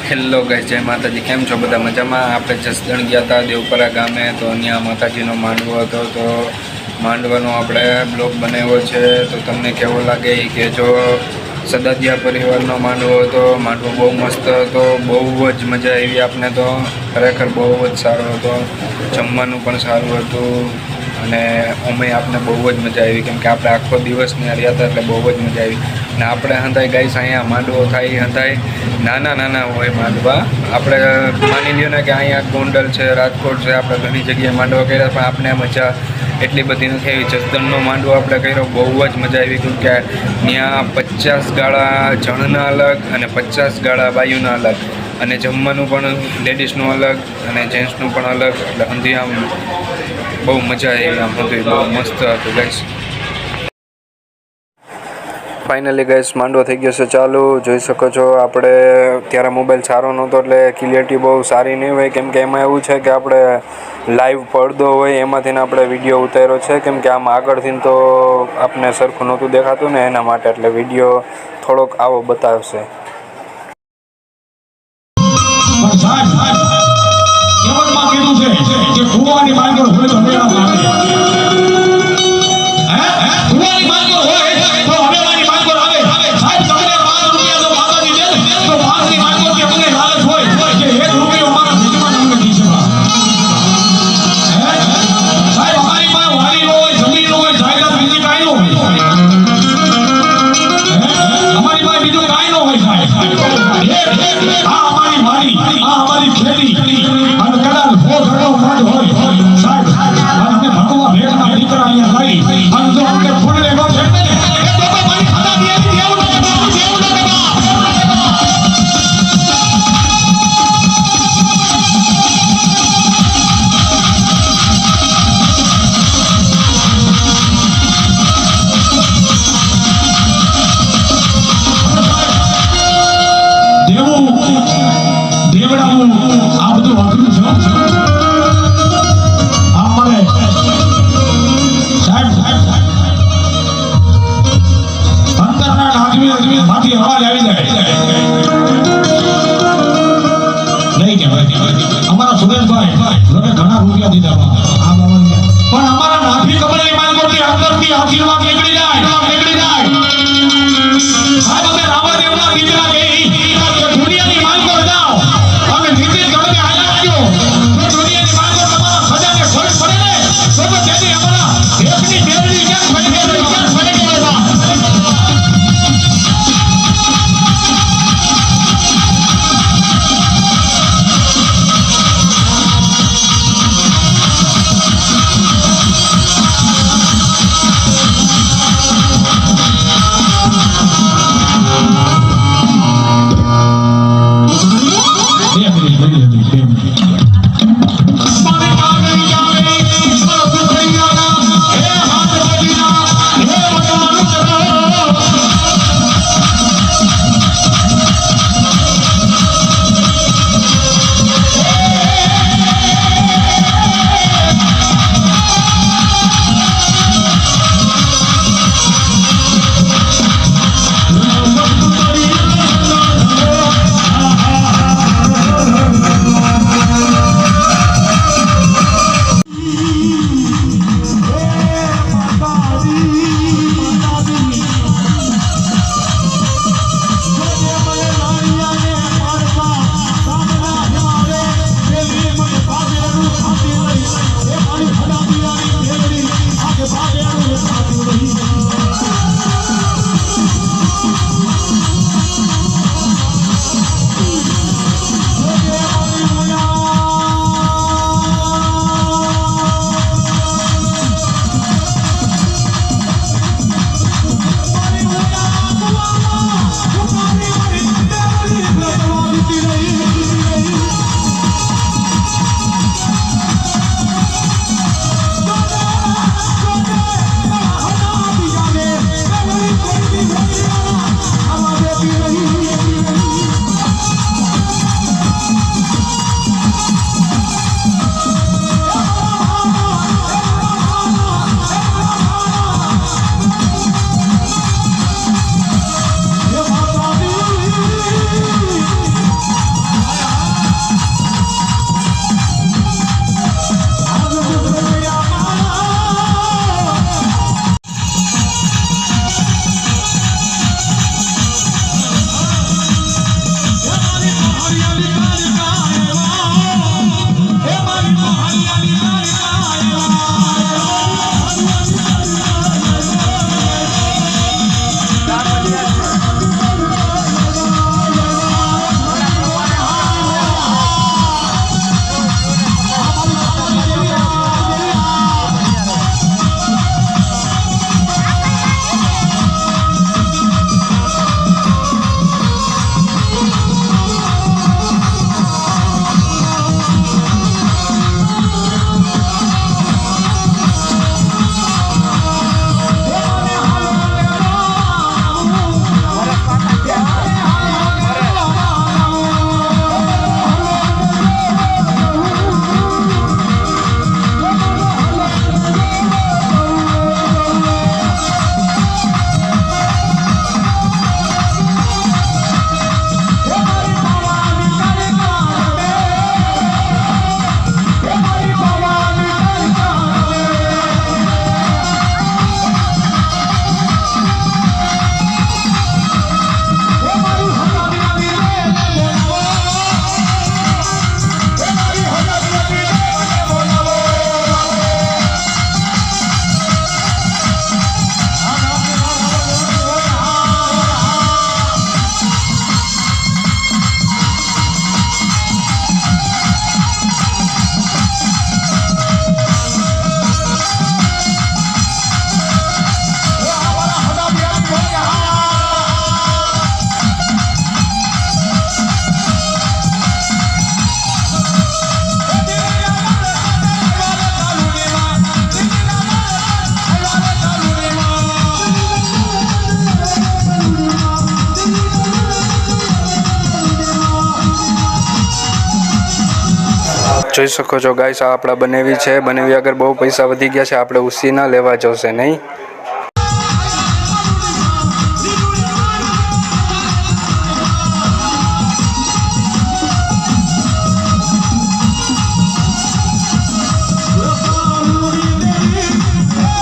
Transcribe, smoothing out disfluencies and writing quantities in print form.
Hello guys, જય માતાજી। કેમ છો બધા? મજામાં? આપણે જસદણ ગયા હતા દેવપરા ગામે, તો અહીંયા માતાજીનો માંડવો હતો, તો માંડવાનો આપણે બ્લોગ બનાવ્યો છે। તો તમને કેવો લાગે એ કહેજો। સદાદિયા પરિવારનો માંડવો હતો। માંડવો બહુ મસ્ત હતો, બહુ જ મજા આવી આપને, તો ખરેખર બહુ જ સારો હતો। જમવાનું પણ સારું હતું અને અમે આપને બહુ જ મજા આવી, કેમ કે આપણે આખો દિવસને રહ્યા હતા એટલે બહુ જ મજા આવી। ને આપણે હંધાઈ ગાઈસ અહીંયા માંડવો થાય, હંધાઈ નાના હોય માંડવા। આપણે માની લ્યો ને કે અહીંયા ગોંડલ છે, રાજકોટ છે, આપણે ઘણી જગ્યાએ માંડવા કર્યા, પણ આપણે મજા એટલી બધી નથી આવી। જસદણનો માંડવો આપણે કર્યો, બહુ જ મજા આવી, કેમ કે ત્યાં 50 ગાળા જણના અલગ અને 50 ગાળા બાયુના અલગ, અને જમવાનું પણ લેડીઝનું અલગ અને જેન્ટ્સનું પણ અલગ, એટલે હંધી આમ બહુ મજા આવી, આમ હતું બહુ મસ્ત હતું ગાઈસ। ફાઇનલી ગાઈસ માંડવો થઈ ગયો છે ચાલુ, જોઈ શકો છો। આપણે ત્યારે મોબાઈલ સારો નહોતો એટલે ક્લિયરિટી બહુ સારી નહીં હોય, કેમ કે એમાં એવું છે કે આપણે લાઈવ પડદો હોય એમાંથી આપણે વિડીયો ઉતાર્યો છે, કેમ કે આમ આગળથી તો આપને સરખું નહોતું દેખાતું ને એના માટે, એટલે વિડીયો થોડોક આવો બતાવશે। અમારા સુરેશભાઈ ઘણા રૂપિયા દીધા, પણ અમારા નાભી કમલની માંગ કરતી અંદરથી આશીર્વાદ નીકળી જાય। સાહેબ અમે રામાદેવના દીકરા કે દુનિયાની માંગ પર જાઓ અને નીતિ ઝડપે આયા આવજો, તો દુનિયાની માંગ પર તમારા સજાને ફળ પડે ને, તો તેથી અમારા દેશની બેરડી કેમ ફરી ગઈ જોઈ શકો છો ગાઈસ, આ આપણા બનેવી છે. બનેવી આગળ બહુ પૈસા વધી ગયા છે. આપણે ઉસીના લેવા જશે નહીં.